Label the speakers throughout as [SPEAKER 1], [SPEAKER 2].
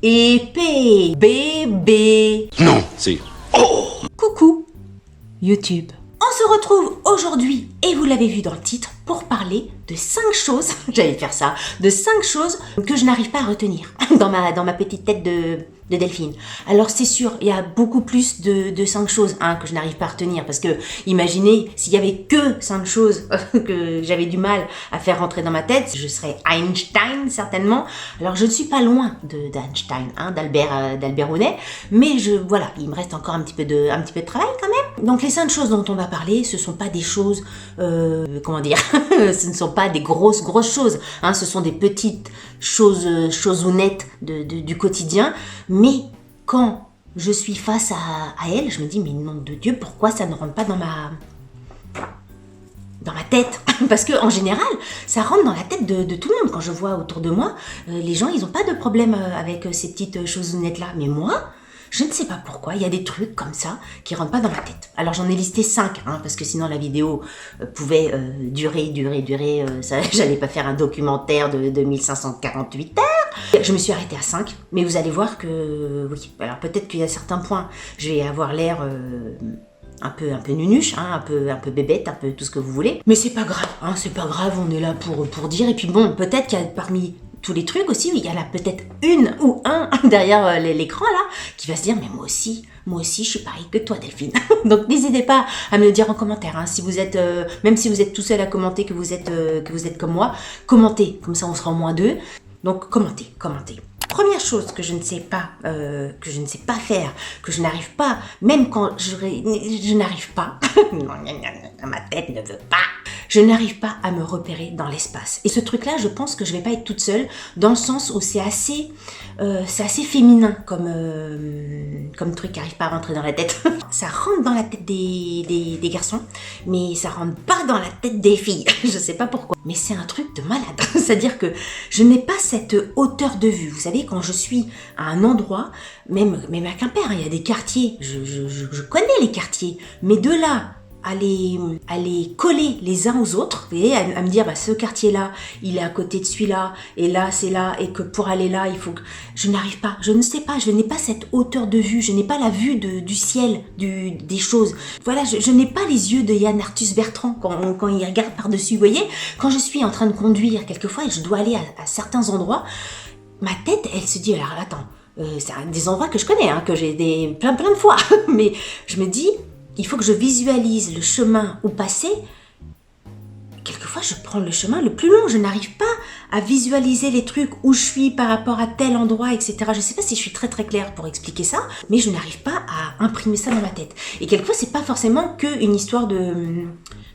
[SPEAKER 1] épée, bébé.
[SPEAKER 2] Non, c'est... Oh!
[SPEAKER 1] Coucou YouTube. On se retrouve aujourd'hui, et vous l'avez vu dans le titre, pour parler de 5 choses, j'allais faire ça, de 5 choses que je n'arrive pas à retenir dans ma petite tête de Delphine. Alors c'est sûr, il y a beaucoup plus de 5 choses que je n'arrive pas à retenir, parce que imaginez, s'il y avait que 5 choses que j'avais du mal à faire rentrer dans ma tête, je serais Einstein certainement. Alors je ne suis pas loin d'Einstein, d'Albert Hounet, mais voilà, il me reste encore un petit peu de travail quand même. Donc les 5 choses dont on va parler, ce sont pas des choses, comment dire, ce ne sont pas des grosses choses, ce sont des petites choses-nettes du quotidien, mais quand je suis face à elle, je me dis, mais nom de Dieu, pourquoi ça ne rentre pas dans ma tête? Parce que en général, ça rentre dans la tête de tout le monde. Quand je vois autour de moi, les gens, ils n'ont pas de problème avec ces petites choses-nettes-là, mais moi, je ne sais pas pourquoi, il y a des trucs comme ça qui rentrent pas dans ma tête. Alors j'en ai listé 5, parce que sinon la vidéo pouvait durer, ça, j'allais pas faire un documentaire de 1548 heures. Je me suis arrêtée à 5, mais vous allez voir que, oui, alors peut-être qu'il y a certains points, je vais avoir l'air un peu nunuche, un peu bébête, un peu tout ce que vous voulez. Mais c'est pas grave, c'est pas grave, on est là pour dire. Et puis bon, peut-être qu'il y a parmi tous les trucs aussi, il y en a peut-être une ou un derrière l'écran là, qui va se dire, mais moi aussi, je suis pareil que toi Delphine. Donc n'hésitez pas à me le dire en commentaire, si vous êtes, même si vous êtes tout seul à commenter, que vous êtes comme moi, commentez, comme ça on sera au moins 2. Donc commentez. Première chose que je ne sais pas faire, que je n'arrive pas, même quand je n'arrive pas, ma tête ne veut pas, je n'arrive pas à me repérer dans l'espace. Et ce truc-là, je pense que je vais pas être toute seule, dans le sens où c'est assez féminin comme truc qui n'arrive pas à rentrer dans la tête. Ça rentre dans la tête des garçons, mais ça rentre pas dans la tête des filles. Je sais pas pourquoi. Mais c'est un truc de malade. C'est-à-dire que je n'ai pas cette hauteur de vue. Vous savez, quand je suis à un endroit, même à Quimper, il y a des quartiers, je connais les quartiers, mais de là à les coller les uns aux autres, vous voyez, à me dire, ce quartier-là, il est à côté de celui-là, et là, c'est là, et que pour aller là, il faut que... Je n'arrive pas, je ne sais pas, je n'ai pas cette hauteur de vue, je n'ai pas la vue du ciel, des choses. Voilà, je n'ai pas les yeux de Yann Arthus Bertrand quand il regarde par-dessus, vous voyez. Quand je suis en train de conduire, quelquefois, et je dois aller à certains endroits, ma tête, elle se dit, alors attends, c'est des endroits que je connais, que j'ai plein de fois, mais je me dis, il faut que je visualise le chemin où passer. Quelquefois, je prends le chemin le plus long. Je n'arrive pas à visualiser les trucs où je suis par rapport à tel endroit, etc. Je ne sais pas si je suis très claire pour expliquer ça, mais je n'arrive pas à imprimer ça dans ma tête. Et quelquefois, c'est pas forcément qu'une histoire de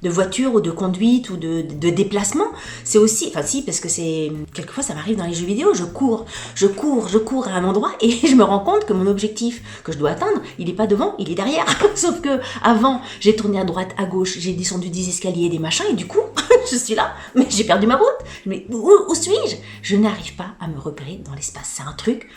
[SPEAKER 1] voiture ou de conduite ou de déplacement. C'est aussi, enfin si, parce que c'est, quelquefois ça m'arrive dans les jeux vidéo, je cours à un endroit et je me rends compte que mon objectif que je dois atteindre, il est pas devant, il est derrière. Sauf que avant, j'ai tourné à droite, à gauche, j'ai descendu des escaliers, des machins, et du coup, je suis là, mais j'ai perdu ma route. Mais où suis-je? Je n'arrive pas à me repérer dans l'espace. C'est un truc...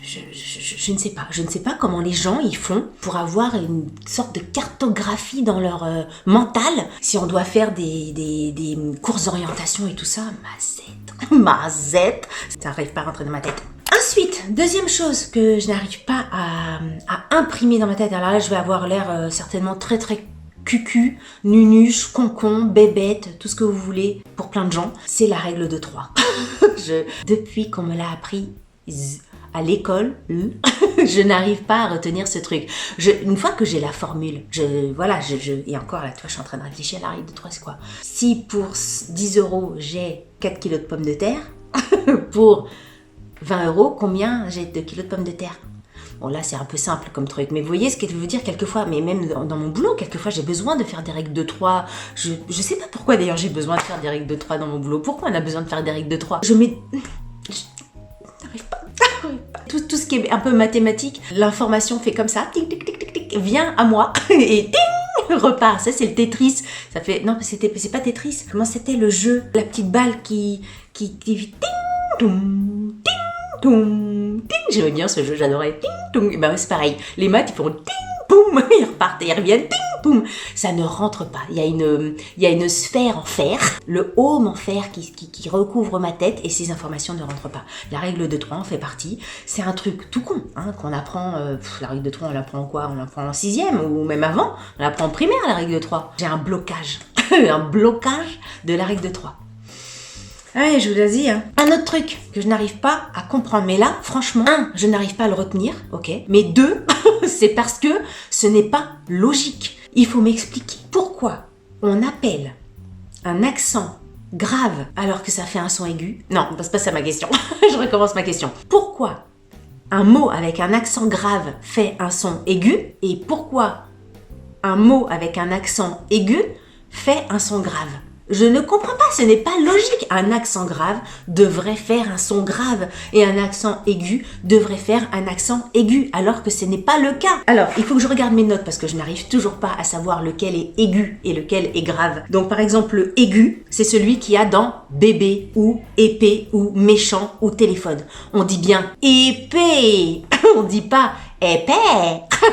[SPEAKER 1] Je ne sais pas. Je ne sais pas comment les gens ils font pour avoir une sorte de cartographie dans leur mental. Si on doit faire des courses d'orientation et tout ça, mazette, ça n'arrive pas à rentrer dans ma tête. Ensuite, deuxième chose que je n'arrive pas à imprimer dans ma tête. Alors là, je vais avoir l'air certainement très cucu, nunuche, concon, bébête, tout ce que vous voulez pour plein de gens. C'est la règle de 3. Depuis qu'on me l'a appris à l'école, je n'arrive pas à retenir ce truc. Une fois que j'ai la formule, et encore là, toi, je suis en train de réfléchir à la règle de 3, c'est quoi? Si pour 10 €, j'ai 4 kilos de pommes de terre, pour 20 €, combien j'ai de kilos de pommes de terre? Bon, là, c'est un peu simple comme truc, mais vous voyez ce que je veux dire quelquefois, mais même dans mon boulot, quelquefois, j'ai besoin de faire des règles de 3. Je sais pas pourquoi, d'ailleurs, j'ai besoin de faire des règles de 3 dans mon boulot. Pourquoi on a besoin de faire des règles de 3? N'arrive pas. Tout ce qui est un peu mathématique, l'information fait comme ça, tic, tic, tic, tic, tic, vient à moi, et ting, repart. Ça, c'est le Tetris. Ça fait... Non, c'est pas Tetris. Comment c'était le jeu? La petite balle qui ting, toum, ting, toum, ting. J'aimais bien ce jeu, j'adorais. Ting, toum. Et ben, c'est pareil. Les maths, ils font ting, boum, ils repartent et ils reviennent, ting, poum, ça ne rentre pas. Il y a une sphère en fer, le home en fer qui recouvre ma tête et ces informations ne rentrent pas. La règle de 3 en fait partie. C'est un truc tout con hein, qu'on apprend. La règle de 3, on l'apprend quoi? On l'apprend en 6e ou même avant. On l'apprend en primaire, la règle de 3. J'ai un blocage, un blocage de la règle de 3. Ouais, je vous l'ai dit. Hein. Un autre truc que je n'arrive pas à comprendre, mais là, franchement, 1, je n'arrive pas à le retenir, ok. Mais 2, c'est parce que ce n'est pas logique. Il faut m'expliquer pourquoi on appelle un accent grave alors que ça fait un son aigu. Non, c'est pas ça ma question. Je recommence ma question. Pourquoi un mot avec un accent grave fait un son aigu et pourquoi un mot avec un accent aigu fait un son grave? Je ne comprends pas, ce n'est pas logique. Un accent grave devrait faire un son grave et un accent aigu devrait faire un accent aigu, alors que ce n'est pas le cas. Alors, il faut que je regarde mes notes parce que je n'arrive toujours pas à savoir lequel est aigu et lequel est grave. Donc, par exemple, le aigu, c'est celui qu'il y a dans bébé ou épée ou méchant ou téléphone. On dit bien épée, on dit pas épée.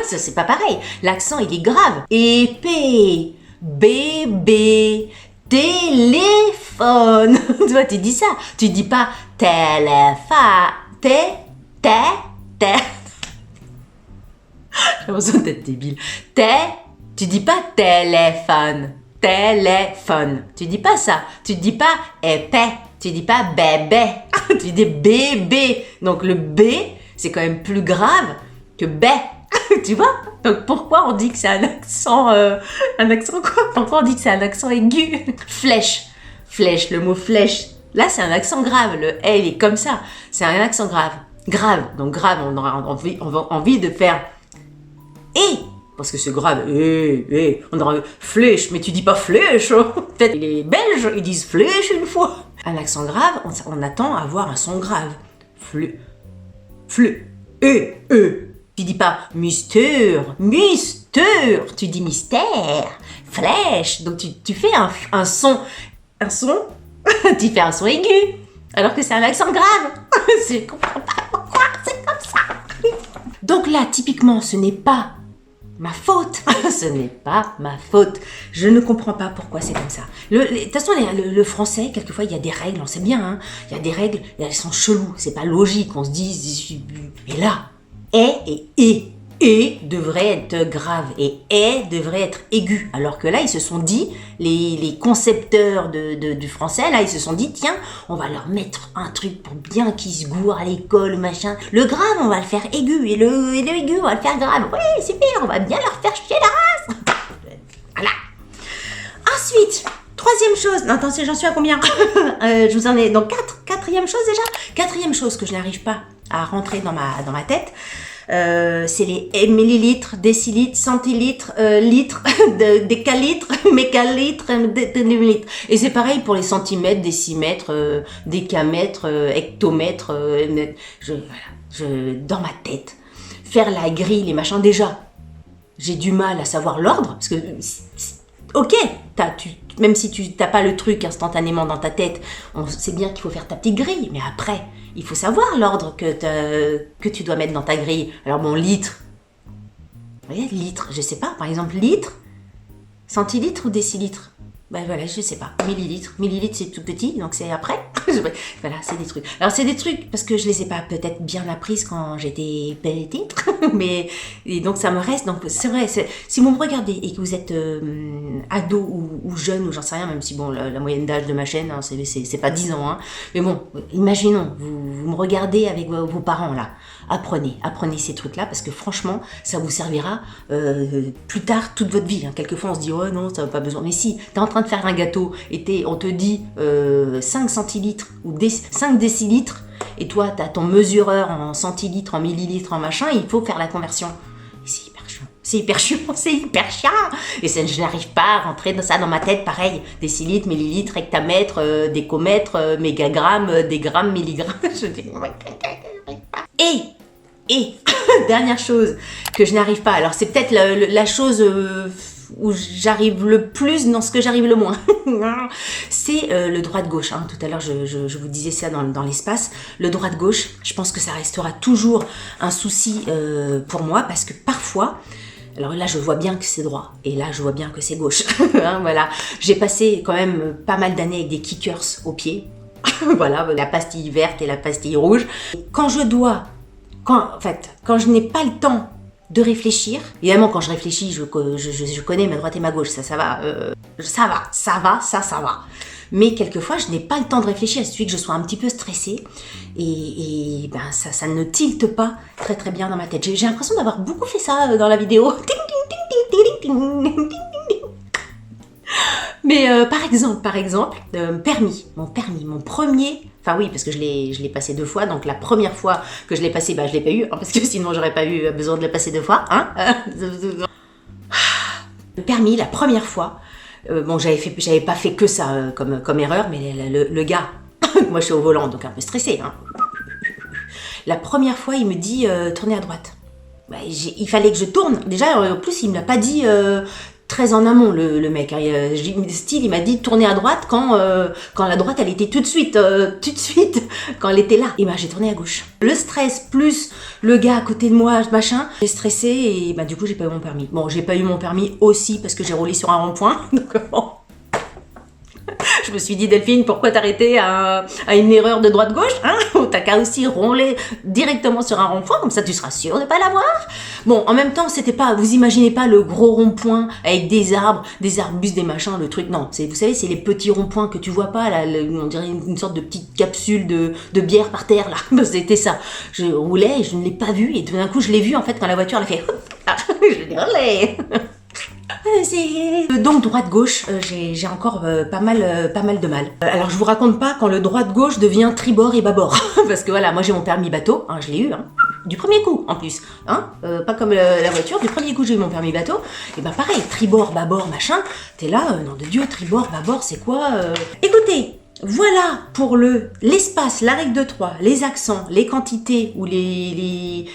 [SPEAKER 1] Ça, c'est pas pareil. L'accent, il est grave. Épée, bébé, téléphone. Tu vois, tu dis ça. Tu dis pas téléphone. J'ai l'impression d'être débile. Tu dis pas téléphone. Téléphone. Tu dis pas ça. Tu dis pas épée. Tu dis pas bébé. Tu dis bébé. Donc le B, c'est quand même plus grave que B. Tu vois? Donc pourquoi on dit que c'est un accent quoi? Pourquoi on dit que c'est un accent aigu? Flèche, le mot flèche. Là c'est un accent grave, le L est comme ça. C'est un accent grave. Donc grave, on aura envie de faire et parce que c'est grave. On aura flèche, mais tu dis pas flèche. Peut-être les Belges ils disent flèche une fois. Un accent grave, on attend à avoir un son grave. Tu dis pas mystère, tu dis mystère, flèche. Donc tu fais un son, tu fais un son aigu, alors que c'est un accent grave. Je comprends pas pourquoi c'est comme ça. Donc là, typiquement, ce n'est pas ma faute. Ce n'est pas ma faute. Je ne comprends pas pourquoi c'est comme ça. De toute façon, le français, quelquefois, il y a des règles, on sait bien. Hein, il y a des règles, elles sont cheloues. C'est pas logique. On se dit, et là, et devrait être grave et devrait être aigu. Alors que là, ils se sont dit, les concepteurs du français, là, ils se sont dit, tiens, on va leur mettre un truc pour bien qu'ils se gourent à l'école, machin. Le grave, on va le faire aigu et le aigu, on va le faire grave. Oui, super, on va bien leur faire chier la race. Voilà. Ensuite, troisième chose. Non, attends, j'en suis à combien? Je vous en ai donc 4. Quatrième chose déjà. Quatrième chose que je n'arrive pas à rentrer dans ma tête. C'est les millilitres, décilitres, centilitres, litres, décalitres, mégalitres, millilitres. Et c'est pareil pour les centimètres, décimètres, décamètres, hectomètres. Dans ma tête, faire la grille, les machins, déjà, j'ai du mal à savoir l'ordre, parce que, ok, même si tu n'as pas le truc instantanément dans ta tête, on sait bien qu'il faut faire ta petite grille, mais après, il faut savoir l'ordre que tu dois mettre dans ta grille. Alors bon, litre, je sais pas, par exemple, litre, centilitre ou décilitre? Ben voilà, je sais pas, millilitres c'est tout petit, donc c'est après. Voilà, c'est des trucs. Alors c'est des trucs, parce que je les ai pas peut-être bien apprises quand j'étais petite, mais et donc ça me reste, donc c'est vrai, si vous me regardez et que vous êtes ado ou jeune, ou j'en sais rien, même si bon, la moyenne d'âge de ma chaîne, hein, c'est pas 10 ans, hein, mais bon, imaginons, vous me regardez avec vos parents là, apprenez ces trucs-là, parce que franchement, ça vous servira plus tard toute votre vie. Hein. Quelquefois on se dit, oh non, ça n'a pas besoin, mais si, t'es en train de faire un gâteau et on te dit 5 centilitres ou 5 décilitres et toi t'as ton mesureur en centilitres, en millilitres, en machin, il faut faire la conversion. Et c'est hyper chiant et je n'arrive pas à rentrer dans ma tête. Pareil, décilitres, millilitres, hectamètres, décomètres, mégagrammes, dégrammes, milligrammes. Je dis et dernière chose que je n'arrive pas, alors c'est peut-être la chose où j'arrive le plus dans ce que j'arrive le moins, c'est le droite-gauche. Hein. Tout à l'heure, je vous disais ça dans l'espace. Le droite-gauche, je pense que ça restera toujours un souci pour moi, parce que parfois, Alors là, je vois bien que c'est droit. Et là, je vois bien que c'est gauche. Hein, voilà. J'ai passé quand même pas mal d'années avec des kickers aux pieds. Voilà, la pastille verte et la pastille rouge. Quand je dois, quand je n'ai pas le temps de réfléchir, évidemment, quand je réfléchis, je connais ma droite et ma gauche. Ça va. Ça va. Mais quelquefois, je n'ai pas le temps de réfléchir. Il suffit que je sois un petit peu stressée et ben, ça ne tilte pas très très bien dans ma tête. J'ai l'impression d'avoir beaucoup fait ça dans la vidéo. Mais par exemple, mon premier, enfin oui, parce que je l'ai passé 2 fois, donc la première fois que je l'ai passé, bah je l'ai pas eu, hein, parce que sinon j'aurais pas eu besoin de le passer 2 fois, hein. Le permis, la première fois, bon, j'avais pas fait que ça comme erreur, mais le gars, moi je suis au volant, donc un peu stressée, hein. La première fois, il me dit tournez à droite. Bah, il fallait que je tourne. Déjà, en plus, il me l'a pas dit très en amont, le mec. Hein. Il m'a dit tourner à droite quand la droite, elle était tout de suite, quand elle était là. Et ben, j'ai tourné à gauche. Le stress plus le gars à côté de moi, machin, j'ai stressé et bah, du coup, j'ai pas eu mon permis. Bon, j'ai pas eu mon permis aussi parce que j'ai roulé sur un rond-point. Donc, bon. Je me suis dit, Delphine, pourquoi t'arrêter à une erreur de droite-gauche, hein? T'as qu'à aussi rouler directement sur un rond-point, comme ça tu seras sûr de pas l'avoir. Bon, en même temps, c'était pas, vous imaginez pas le gros rond-point avec des arbres, des arbustes, des machins, le truc, non. Vous savez, c'est les petits ronds-points que tu vois pas, là, on dirait une sorte de petite capsule de bière par terre, là. C'était ça. Je roulais et je ne l'ai pas vu, et tout d'un coup, je l'ai vu, en fait, quand la voiture, elle a fait, je l'ai roulé. Donc droite-gauche, j'ai encore pas mal de mal. Alors je vous raconte pas quand le droite-gauche devient tribord et bâbord. Parce que voilà, moi j'ai mon permis bateau, hein, je l'ai eu, hein, du premier coup en plus. Hein, pas comme la voiture, du premier coup j'ai eu mon permis bateau. Et ben pareil, tribord, bâbord, machin, t'es là, nom de Dieu, tribord, bâbord, c'est quoi Écoutez, voilà pour l'espace, la règle de 3, les accents, les quantités ou les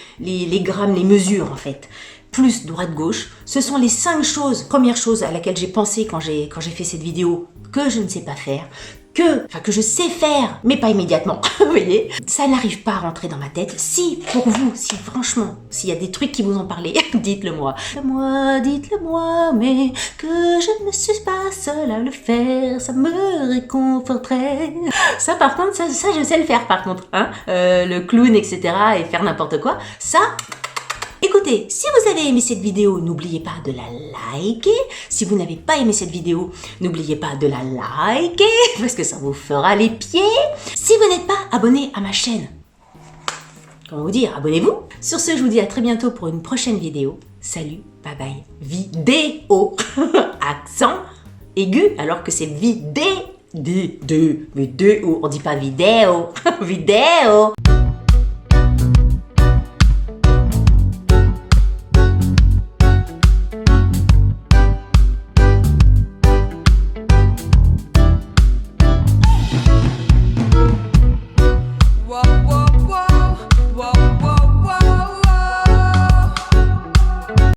[SPEAKER 1] grammes, les mesures en fait. Plus droite-gauche, ce sont les 5 choses, première chose à laquelle j'ai pensé quand j'ai fait cette vidéo, que je ne sais pas faire, que je sais faire, mais pas immédiatement, vous voyez. Ça n'arrive pas à rentrer dans ma tête. Si, pour vous, si franchement, s'il y a des trucs qui vous ont parlé, dites-le moi. Dites-le moi, mais que je ne suis pas seule à le faire, ça me réconforterait. Ça, par contre, ça je sais le faire, par contre, hein. Le clown, etc., et faire n'importe quoi, ça... Écoutez, si vous avez aimé cette vidéo, n'oubliez pas de la liker. Si vous n'avez pas aimé cette vidéo, n'oubliez pas de la liker, parce que ça vous fera les pieds. Si vous n'êtes pas abonné à ma chaîne, comment vous dire, abonnez-vous. Sur ce, je vous dis à très bientôt pour une prochaine vidéo. Salut, bye bye. Vidéo, accent aigu, alors que c'est vidéo. On dit pas vidéo, vidéo.